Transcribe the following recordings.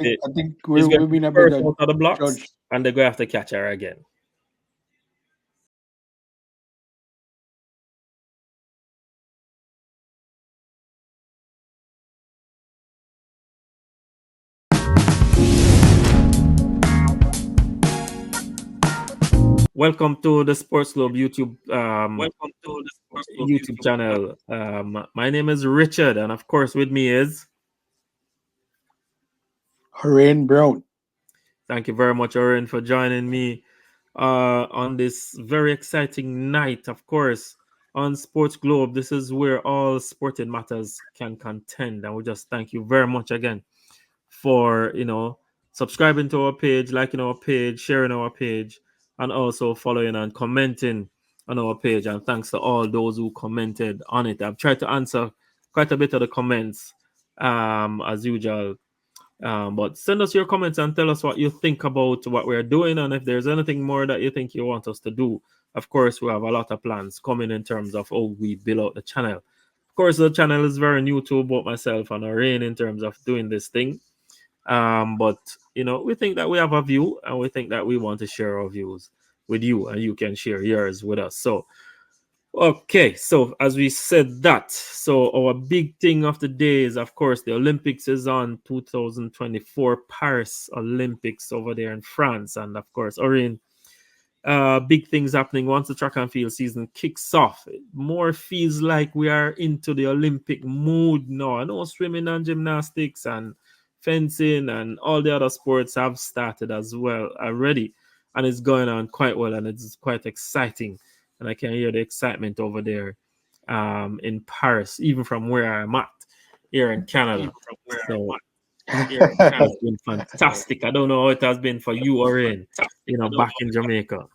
think She's going we've to be been a bit first out of the blocks, judged. and they're going to have to catch her again. Welcome to the Sports Globe YouTube channel. My name is Richard, and of course, with me is. Rain Brown. Thank you very much, Oren, for joining me on this very exciting night. Of course, on Sports Globe, this is where all sporting matters can contend, and we just thank you very much again for subscribing to our page, liking our page, sharing our page, and also following and commenting on our page. And thanks to all those who commented on it. I've tried to answer quite a bit of the comments as usual. But send us your comments and tell us what you think about what we're doing, and if there's anything more that you think you want us to do. Of course, we have a lot of plans coming in terms of how we build out the channel. Of course, the channel is very new to both myself and Orain in terms of doing this thing. But we think that we have a view, and we think that we want to share our views with you, and you can share yours with us. So okay, so as we said that, so our big thing of the day is, of course, the Olympics is on. 2024 Paris Olympics over there in France, and of course, Orin, big things happening once the track and field season kicks off. It more feels like we are into the Olympic mood now. I know swimming and gymnastics and fencing and all the other sports have started as well already, and it's going on quite well, and it's quite exciting. And I can hear the excitement over there in Paris, even from where I'm at here in Canada. So it's been fantastic. I don't know how it has been for you, Orin, back in Jamaica.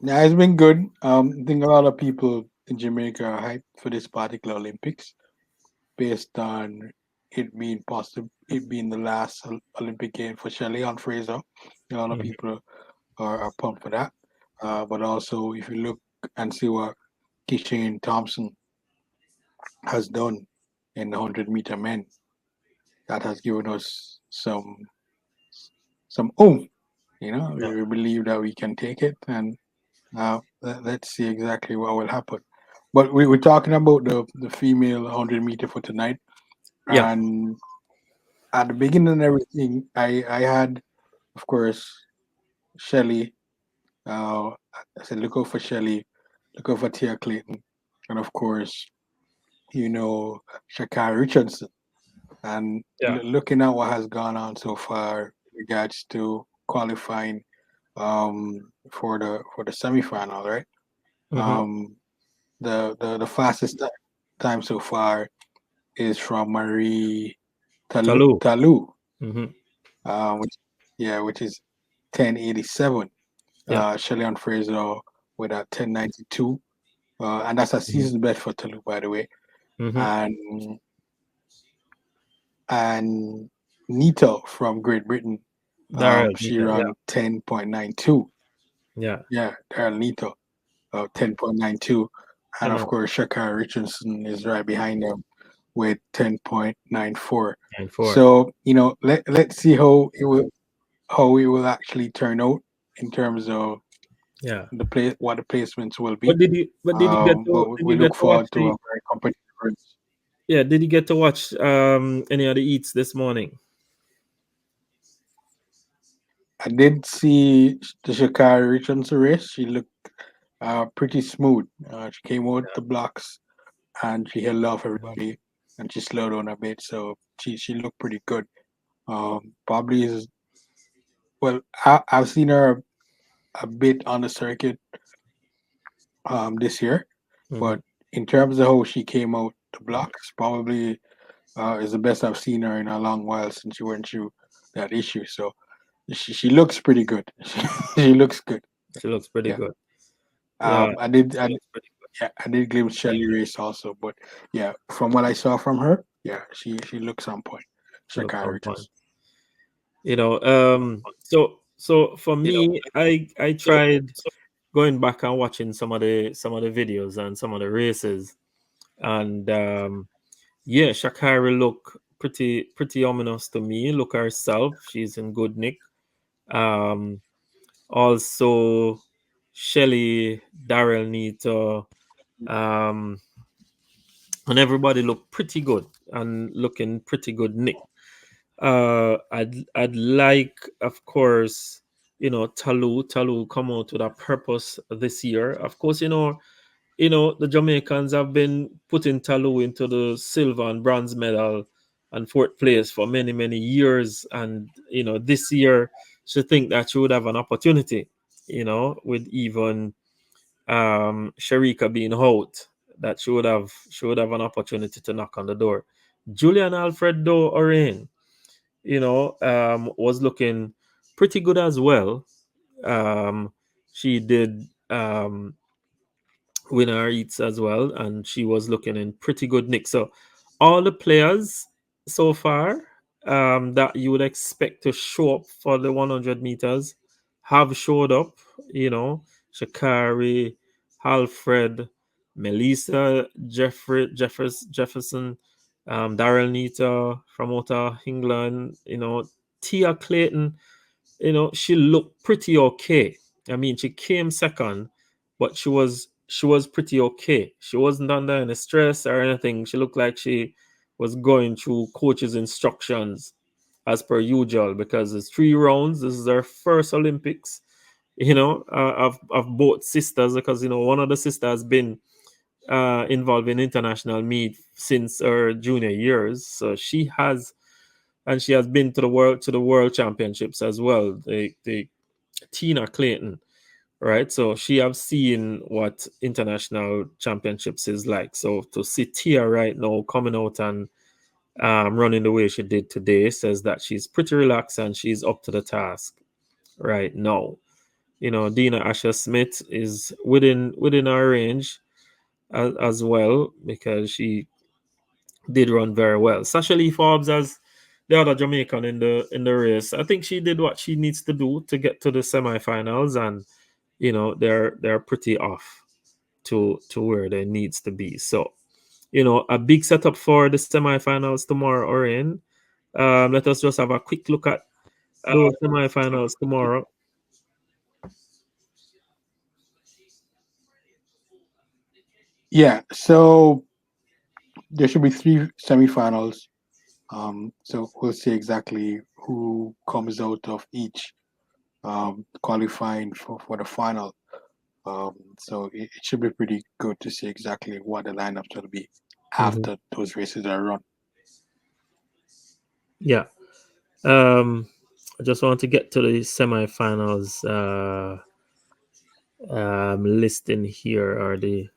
Yeah, it's been good. I think a lot of people in Jamaica are hyped for this particular Olympics based on it being the last Olympic game for Shelley on Fraser. A lot of Mhm. people are pumped for that. But also, if you look and see what Kishane Thompson has done in the 100-meter men, that has given us some oomph. Yeah. We believe that we can take it, and let's see exactly what will happen. But we were talking about the female 100-meter for tonight, Yeah. and at the beginning and everything, I had, of course, Shelley. Uh, I said, look out for Shelley, look out for Tia Clayton, and of course, Shakari Richardson. And Yeah. looking at what has gone on so far in regards to qualifying for the semifinal, right? Mm-hmm. Um, the fastest time so far is from Marie Talou. Talu, Mm-hmm. which which is 10:87. Yeah. Shelley Fraser with a 10:92, and that's a Mm-hmm. season best for Talu, by the way. Mm-hmm. And and Nita from Great Britain, Daryl she Nita. Yeah. ran 10.92. Yeah. Yeah, Daryl Nita, 10.92, and Come of on. course Shakara Richardson is right behind them with 10.94. 9-4. So let's see how it will actually turn out in terms of Yeah. what the placements will But be. did you get But to we look watch forward to a the very competitive race. yeah, did you get to watch any of the eats this morning? I did see the Shakari Richardson race. She looked pretty smooth. She came out the blocks and she held off everybody, and she slowed down a bit, so she looked pretty good. Probably is well. I've seen her a bit on the circuit this year, Mm-hmm. but in terms of how she came out the blocks, probably is the best I've seen her in a long while since she went through that issue. So she looks pretty good. She looks good. She looks pretty Yeah. good. Yeah. I did glimpse Shelly race also, but yeah, from what I saw from her, yeah, she looks on point. She looks Shakira on point. Richards. So for me, I tried going back and watching some of the videos and some of the races, and yeah, Shakari look pretty ominous to me. Look herself, she's in good nick. Um, Also, Shelly, Daryl Neato, um, and everybody look pretty good and looking pretty good nick. I'd like, of course, Talu come out with a purpose this year. Of course, the Jamaicans have been putting Talu into the silver and bronze medal and fourth place for many, many years. And, this year she think that she would have an opportunity, with even Sharika being out, that she would have an opportunity to knock on the door. Julian Alfredo Orain, was looking pretty good as well. She did winner eats as well, and she was looking in pretty good nick. So all the players so far that you would expect to show up for the 100 meters have showed up. Shakari, Alfred, Melissa, Jefferson, Daryl Nita from out of England. Tia Clayton, she looked pretty okay. I mean, she came second, but she was pretty okay. She wasn't under any stress or anything. She looked like she was going through coach's instructions as per usual, because it's 3 rounds. This is her first Olympics, of both sisters, because one of the sisters has been involved in international meet since her junior years. So she has been to the world championships as well. The Tina Clayton, right? So she have seen what international championships is like. So to see Tia right now coming out and running the way she did today says that she's pretty relaxed and she's up to the task right now. Dina Asher Smith is within our range as well, because she did run very well. Sasha Lee Forbes, as the other Jamaican in the race, I think she did what she needs to do to get to the semifinals, and they're pretty off to where they needs to be. So a big setup for the semifinals tomorrow. Or in let us just have a quick look at those semifinals tomorrow. Yeah, so there should be three semifinals. So we'll see exactly who comes out of each qualifying for the final. So it should be pretty good to see exactly what the lineups will be Mhm. after those races are run. Yeah. um I just want to get to the semifinals list in here, or the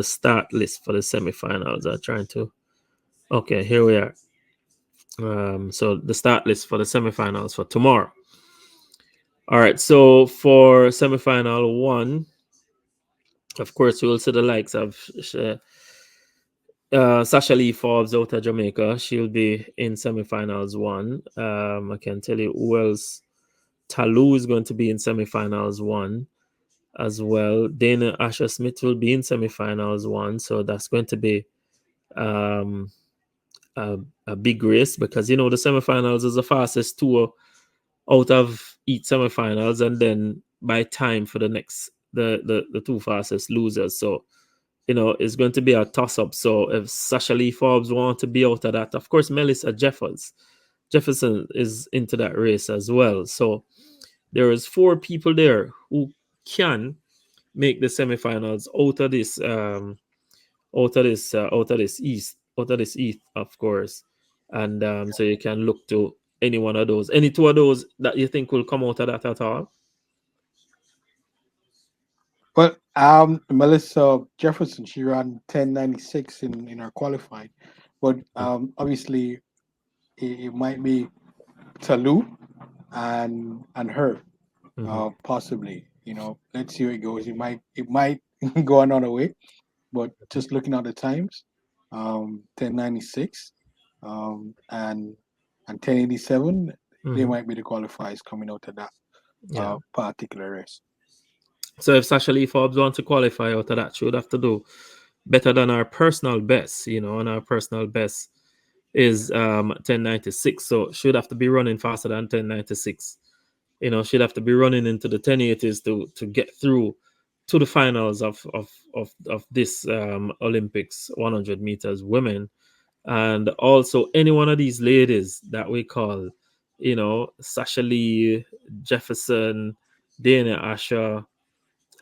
start list for the semifinals. I'm trying to. Okay, here we are. So the start list for the semifinals for tomorrow. All right, so for semifinal one, of course, we will see the likes of Sasha Lee Forbes out of Jamaica. She'll be in semifinals one. I can tell you who else. Talu is going to be in semifinals one as well. Dana Asher Smith will be in semifinals one, so that's going to be um, a, a big race, because the semifinals is the fastest tour out of each semifinals, and then by time for the next the two fastest losers. So it's going to be a toss up. So if Sasha Lee Forbes want to be out of that, of course Melissa Jefferson is into that race as well. So there is 4 people there who can make the semifinals out of this east, of course. And so you can look to any one of those, any two of those that you think will come out of that at all. Well, Melissa Jefferson, she ran 10:96 in her qualifying, but obviously it might be Talu and her, Mm-hmm. possibly. Let's see how it goes. It might go another way, but just looking at the times, 10:96, and 10:87, they Mm-hmm. might be the qualifiers coming out of that Yeah. particular race. So if Sasha Lee Forbes wants to qualify out of that, she would have to do better than our personal best, and our personal best is 1096. So she'd have to be running faster than 1096. She'd have to be running into the 1080s to get through to the finals of this Olympics 100 meters women. And also any one of these ladies that we call, Sasha Lee, Jefferson, Dana Asher,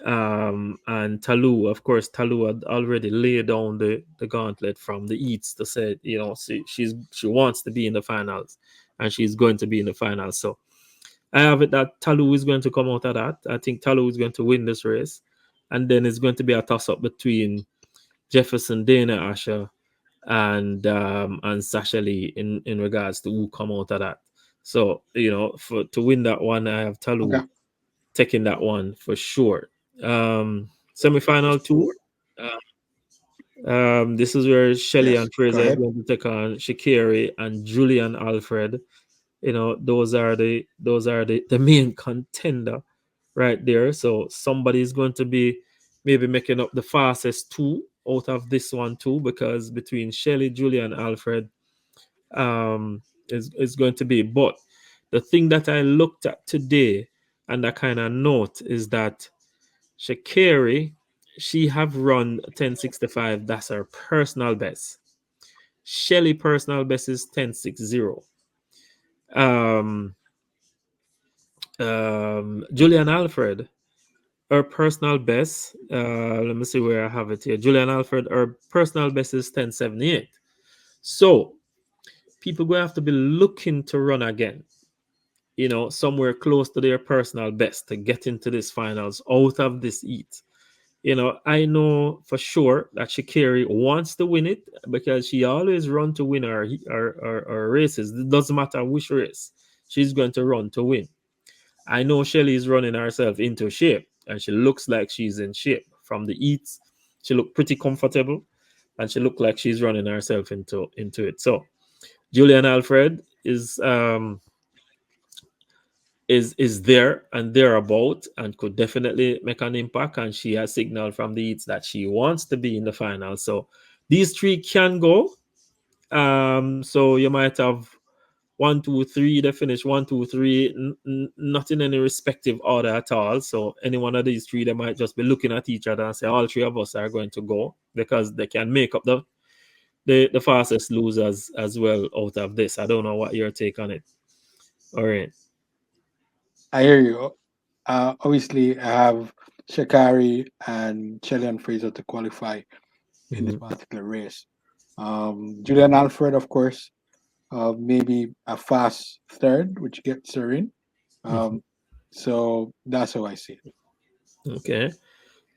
and Talu. Of course, Talu had already laid down the gauntlet from the Eats to say, she wants to be in the finals, and she's going to be in the finals. So I have it that Talu is going to come out of that. I think Talu is going to win this race, and then it's going to be a toss up between Jefferson, Dana Asher, and Sasha Lee in regards to who come out of that. So for to win that one, I have Talu Okay. taking that one for sure. Semi-final two. This is where Shelley Yes. and Go Fraser are ahead. going to take on Shakiri and Julian Alfred. Those are the main contender right there. So somebody is going to be maybe making up the fastest two out of this one too, because between Shelley, Julian, Alfred, is going to be. But the thing that I looked at today and I kind of note is that Shakiri, she have run 1065. That's her personal best. Shelly personal best is 1060. Um, Julian Alfred, her personal best. Let me see where I have it here. Julian Alfred, her personal best is 1078. So people going to have to be looking to run again. Somewhere close to their personal best to get into this finals out of this heat. I know for sure that Shakiri wants to win it because she always run to win her races. It doesn't matter which race, she's going to run to win. I know Shelly is running herself into shape, and she looks like she's in shape from the eats. She looked pretty comfortable, and she looked like she's running herself into it. So Julian Alfred is there and thereabout and could definitely make an impact. And she has signaled from the Eats that she wants to be in the final. So these three can go. So you might have 1, 2, 3. They finish 1, 2, 3, not in any respective order at all. So any one of these three, they might just be looking at each other and say all three of us are going to go because they can make up the fastest losers as well out of this. I don't know what your take on it. All right. I hear you. Obviously, I have Shakari and Chilean Fraser to qualify in this Mhm. particular race. Julian Alfred, of course, maybe a fast third, which gets her in. Mhm. Um, so that's how I see it. Okay.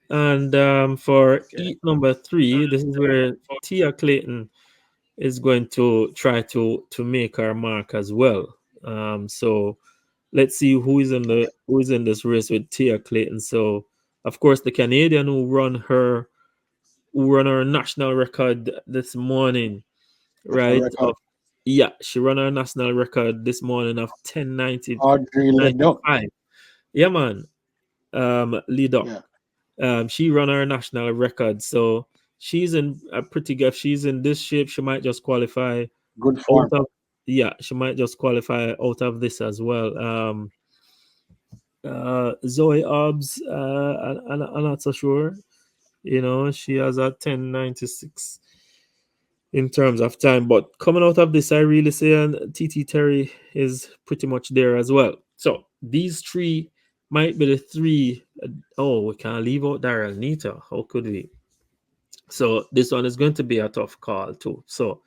And for eat number three, this is where Tia Clayton is going to try to make her mark as well. So let's see who is in this race with Tia Clayton. So of course the Canadian who run her national record this morning, National right? record. Yeah, she run her national record this morning of 1090 Audrey Leduc. 95. Yeah, man. Lead up. Yeah, She run her national record, so she's in a pretty good. If she's in this shape, she might just qualify good out form. of. Yeah, she might just qualify out of this as well. Zoe Obbs, I'm not so sure. She has a 1096 in terms of time, but coming out of this, I really say, and TT Terry is pretty much there as well. So these three might be the three. Oh, we can't leave out Daryl Nita. How could we? So this one is going to be a tough call too. So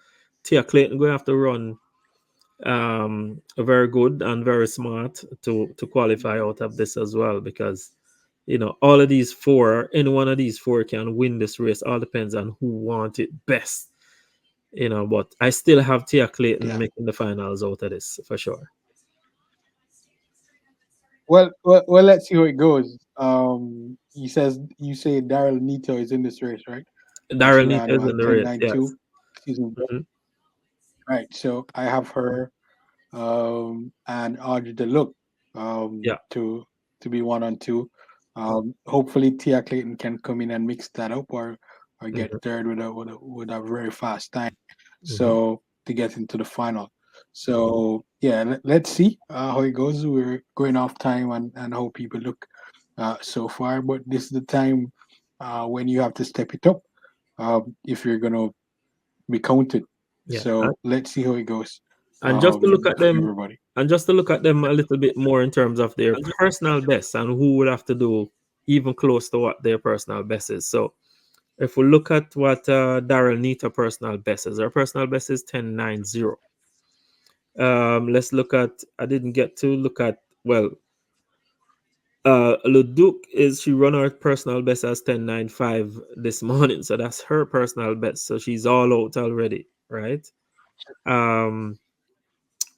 Tia Clayton going to have to run very good and very smart to qualify out of this as well, because all of these four, any one of these four can win this race. All depends on who wants it best. But I still have Tia Clayton Yeah. making the finals out of this for sure. Well, let's see how it goes. You say Daryl Nito is in this race, right? And she Daryl ran Nita is what in the ten race, nine yes. two season, Mhm. right? So I have her and Audrey Deluc Yeah. to be 1 and 2. Hopefully Tia Clayton can come in and mix that up or get Hmm. third with a very fast time. Hmm. So to get into the final. So yeah, let's see how it goes. We're going off time and how people look so far, but this is the time when you have to step it up if you're gonna be counted. Yeah. So let's see how it goes And just to look at for them, everybody. and just to look at them a little bit more in terms of their personal best and who would have to do even close to what their personal best is. So if we look at what Daryl Nita personal best is, her personal best is 10.90. Let's look at, I didn't get to look at, well, Leduc is, she run her personal best as 10.95 this morning. So that's her personal best. So she's all out already, right? Um,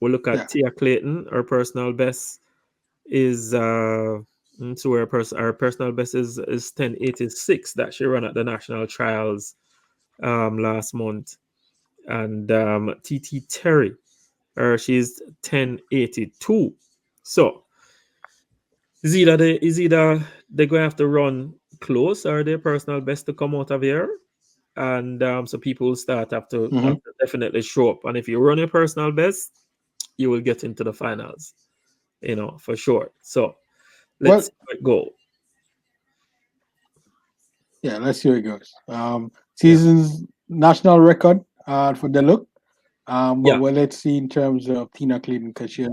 we look Yeah. at Tia Clayton, her personal best is so her personal best is 10.86 that she ran at the national trials last month. And TT Terry, she's 10.82. So is either they're going to have to run close or their personal best to come out of here. And so people will start have Hmm. to definitely show up. And if you run your personal best, you will get into the finals, for sure. So let's Well, see how it go. yeah, let's see how it goes. Yeah. Season's national record for the look. But Yeah. well, let's see in terms of Tina Clayton because she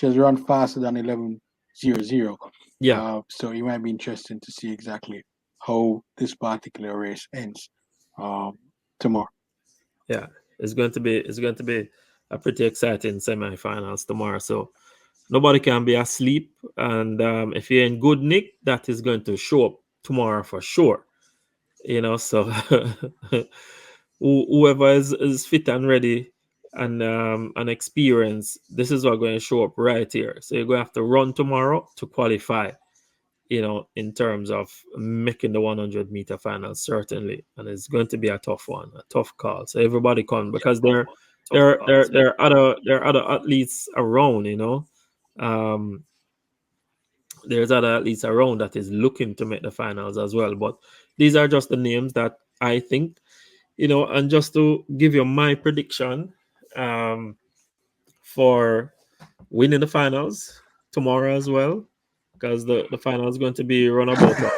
has run faster than 11:00. Yeah. So it might be interesting to see exactly how this particular race ends um, tomorrow. Yeah. It's going to be a pretty exciting semifinals tomorrow. So nobody can be asleep. And if you're in good nick, that is going to show up tomorrow for sure. So whoever is fit and ready and experienced, this is what going to show up right here. So you're going to have to run tomorrow to qualify, in terms of making the 100-meter final, certainly. And it's going to be a tough one, a tough call. So everybody come because there are other athletes around, um there's other athletes around that is looking to make the finals as well. But these are just the names that I think, and just to give you my prediction um, for winning the finals tomorrow as well, because the final is going to be run about what,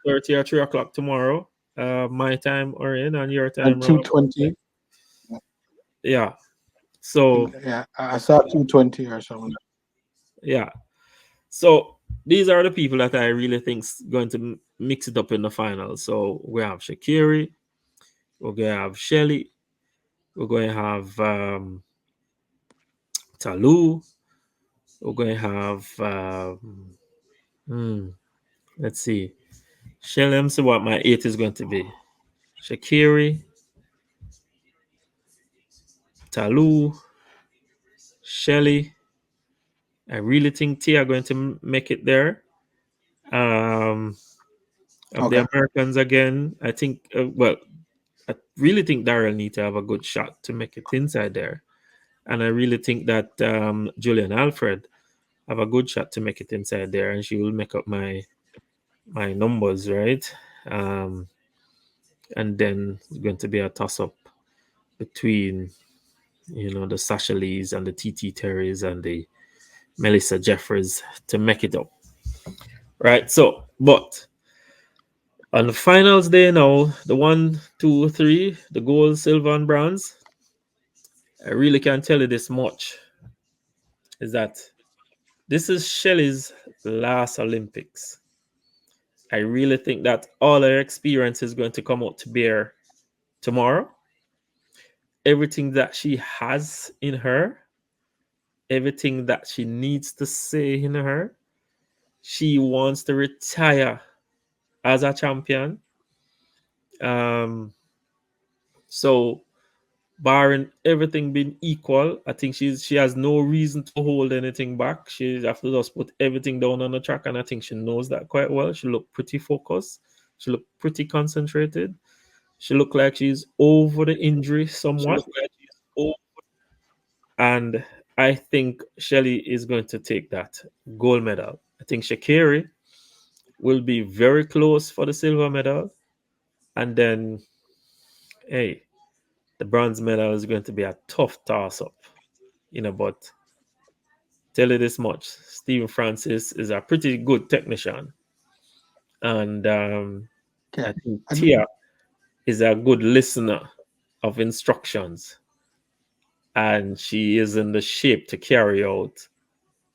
2:30 or 3 o'clock tomorrow, my time or in, and your And time around about 2:20, yeah. I think, So yeah, I saw 2:20 or something. yeah, so these are the people that I really think's going to mix it up in the final. So we have Shakiri, we're going to have Shelly, we're going to have Talu, we're going to have hmm, let's see. Shelly, let me see what my eight is going to be. Shakiri, Talu, Shelly. I really think Tia are going to make it there. Um, of the Okay. Americans again, I think. Well, I really think Daryl need to have a good shot to make it inside there, and I really think that Julian Alfred have a good shot to make it inside there, and she will make up my numbers, right? Um, and then it's going to be a toss up between the Sasha Lees and the TT Terrys and the Melissa Jeffries to make it up, right? So, but on the finals day now, the one, two, three, the gold, silver, and bronze, I really can't tell you this much is that this is Shelley's last Olympics. I really think that all her experience is going to come out to bear tomorrow. Everything that she has in her, everything that she needs to say in her, she wants to retire as a champion. Um, so barring everything being equal, I think she has no reason to hold anything back. She have to just put everything down on the track, and I think she knows that quite well. She looked pretty focused. She looked pretty concentrated. She looked like she's over the injury somewhat, and I think Shelly is going to take that gold medal. I think Shakiri will be very close for the silver medal, and then hey, The bronze medal is going to be a tough toss up, but tell you this much: Stephen Francis is a pretty good technician, and Okay. I think I d- Tia is a good listener of instructions, and she is in the shape to carry out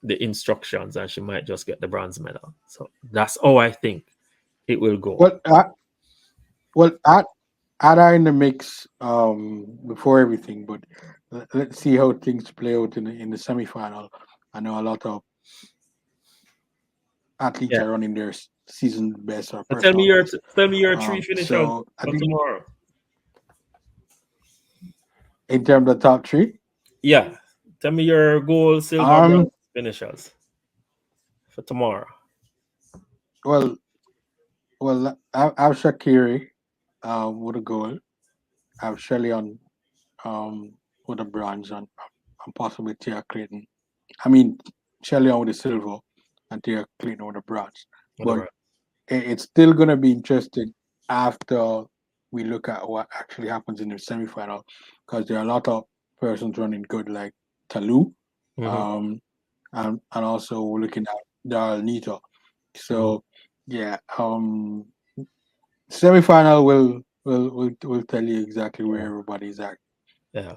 the instructions, and she might just get the bronze medal. So that's how I think it will go. well, well, add her in the mix before everything, but let's see how things play out in the semifinal. I know a lot of athletes Yeah. are running their season best or But tell me personal your best. tell me your three finishers So I for think tomorrow. in terms of the top three, Yeah. Tell me your gold, silver, um, bronze finishers for tomorrow. well, I have Shakiri, with a goal. I have Shelly on, with a bronze, and possibly Tia Clayton. I mean, Shelly on with the silver, and Tia Clayton with the bronze. But Whatever. it's still going to be interesting after we look at what actually happens in the semifinal, because there are a lot of persons running good, like Talu, Mm-hmm. um, and also we're looking at Daryl Nito. Mm-hmm. So yeah, semifinal will tell you exactly where Yeah. everybody's at, Yeah.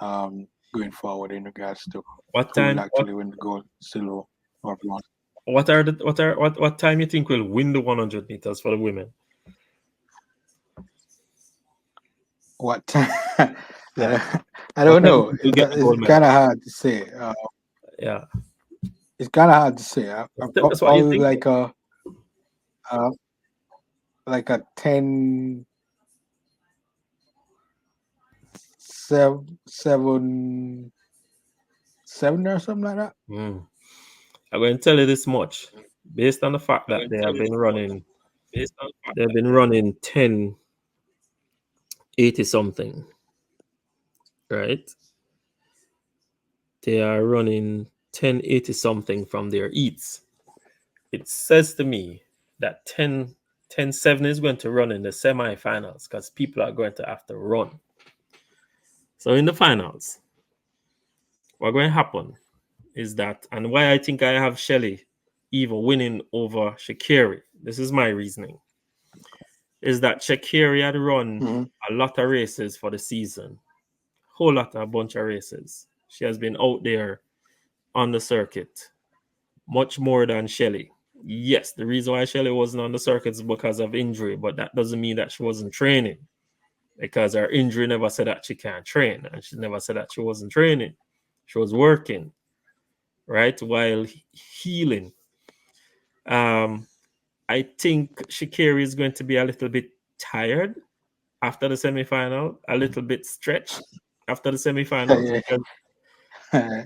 going forward in regards to What who will time? What actually win the gold, silver, or bronze. what are the what time you think will win the 100 meters for the women? What I Yeah. don't, I What don't time you know. think will get the It's gold medal? kind of hard to say. Yeah. It's kind of hard to say. Tell us what you Probably think. uh, like a 10, 7, 7 or something like that. Mm. I'm going to tell you this much, based on the fact that they've been running 10:80 something, right? They are running 10:80 something from their eats. It says to me that 10:7 is going to run in the semifinals because people are going to have to run. So in the finals, what's going to happen is that, and why I think I have Shelly even winning over Shakiri, this is my reasoning, is that Shakiri had run Hmm. a lot of races for the season, whole lot, a bunch of races. She has been out there on the circuit much more than Shelley. Yes, the reason why Shelley wasn't on the circuit is because of injury, but that doesn't mean that she wasn't training because her injury never said that she can't train, and she never said that she wasn't training. She was working, right, while healing. Um, I think Shakiri is going to be a little bit tired after the semifinal, a little bit stretched after the semifinals Yeah. because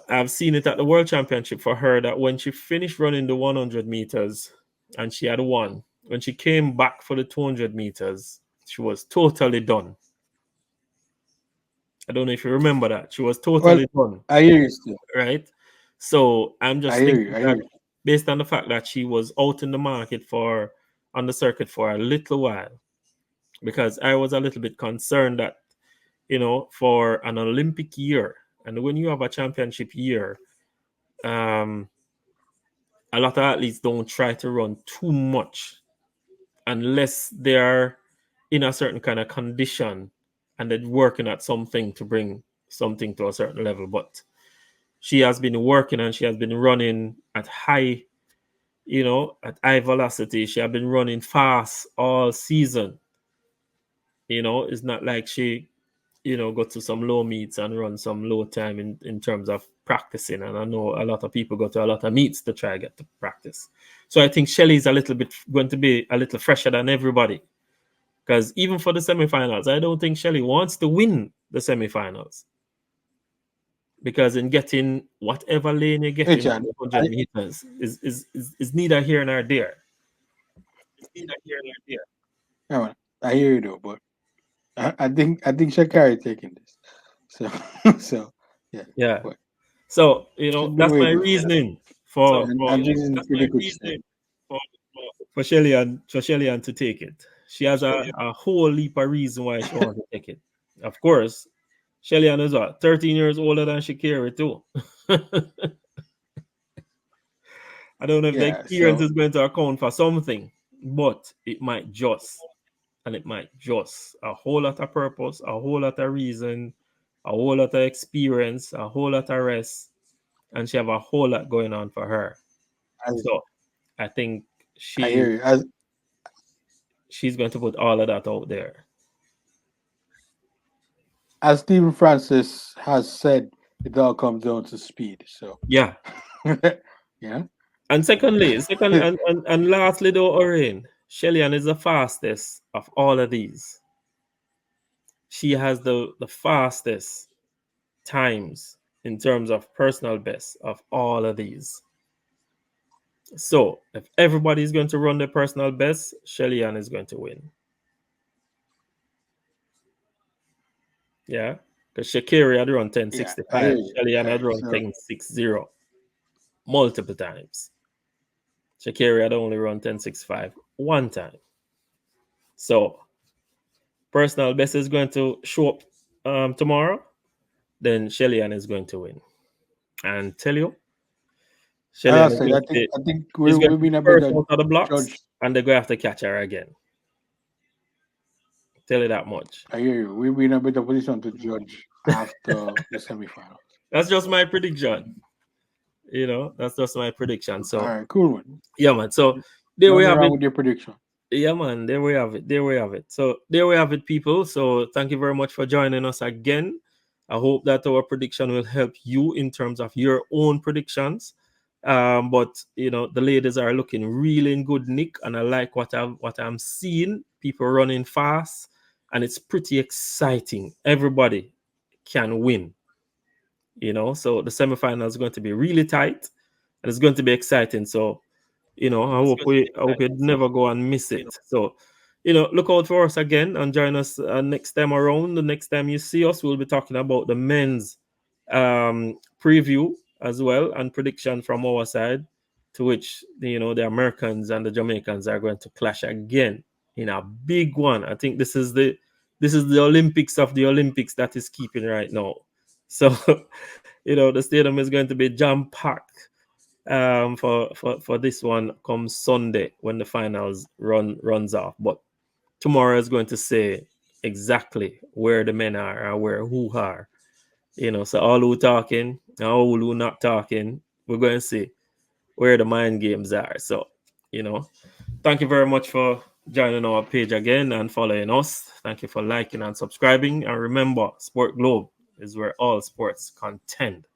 I've seen it at the World Championship for her that when she finished running the 100 meters and she had won, when she came back for the 200 meters, she was totally done. I don't know if you remember that. She was Well, totally done, I hear you still. right? So I'm I just hear you. thinking I hear that you. based on the fact that she was out in the market on the circuit for a little while, because I was a little bit concerned that, for an Olympic year, and when you have a championship year, um, a lot of athletes don't try to run too much unless they're in a certain kind of condition and they're working at something to bring something to a certain level. But she has been working and she has been running at high velocity. She has been running fast all season. It's not like she go to some low meets and run some low time in terms of practicing. And I know a lot of people go to a lot of meets to try to get to practice. So I think Shelly's a little bit going to be a little fresher than everybody. Because even for the semifinals, I don't think Shelly wants to win the semifinals. Because in getting whatever lane you get Hey, in Chad. 200 meters is neither here nor there. Yeah, man, I hear you though, but I think Shakari taking this. So so yeah, Yeah. but So, should be that's my waiting for that. reasoning for And this is in pretty good shape. Shelley and to take it. She has a whole heap of reason why she wants to take it. Of course, Shelly-Ann is what, 13 years older than Shakira too. I don't know if the Yeah. experience is So going to account for something, but it might just, and it might just a whole lot of purpose, a whole lot of reason, a whole lot of experience, a whole lot of rest, and she have a whole lot going on for her. as So I think I hear she you, she's going to put all of that out there. as Stephen Francis has said, it all comes down to speed. So Yeah. yeah, And secondly, and lastly though, Orin, Shelly-Ann is the fastest of all of these. She has the fastest times in terms of personal best of all of these. So if everybody is going to run their personal best, Shelly-Ann is going to win. Yeah. Because Shakira had run yeah, I hear 1065. you. Shelly-Ann Yeah, had run so 1060 multiple times. Shakira had only run 1065 one time. So personal best is going to show up tomorrow, then Shelly-Ann is going to win. And tell you, as Shelly-Ann I said, I think is going we've to be been a bit first of out of the blocks, judge. and they're going to have to catch her again. Tell you that much. I hear you. We've been a bit of position to judge after the semifinals. That's just my prediction. That's just my prediction. All So, right, cool one. yeah, man. So, there we Nothing have wrong it. with your prediction. Yeah, man. There we have it. There we have it. So there we have it, people. So thank you very much for joining us again. I hope that our prediction will help you in terms of your own predictions. But the ladies are looking really in good nick, and I like what I'm seeing. People running fast, and it's pretty exciting. Everybody can win. So the semifinal is going to be really tight, and it's going to be exciting. So I hope you never go and miss it. So, look out for us again and join us next time around. The next time you see us, we'll be talking about the men's preview as well and prediction from our side, to which the Americans and the Jamaicans are going to clash again in a big one. I think this is the Olympics of the Olympics that is keeping right now. So, the stadium is going to be jam packed for this one comes Sunday when the finals runs off. But tomorrow is going to say exactly where the men are and where who are. So all who talking and all who not talking, we're going to see where the mind games are. So, thank you very much for joining our page again and following us. Thank you for liking and subscribing. And remember, Sport Globe is where all sports contend.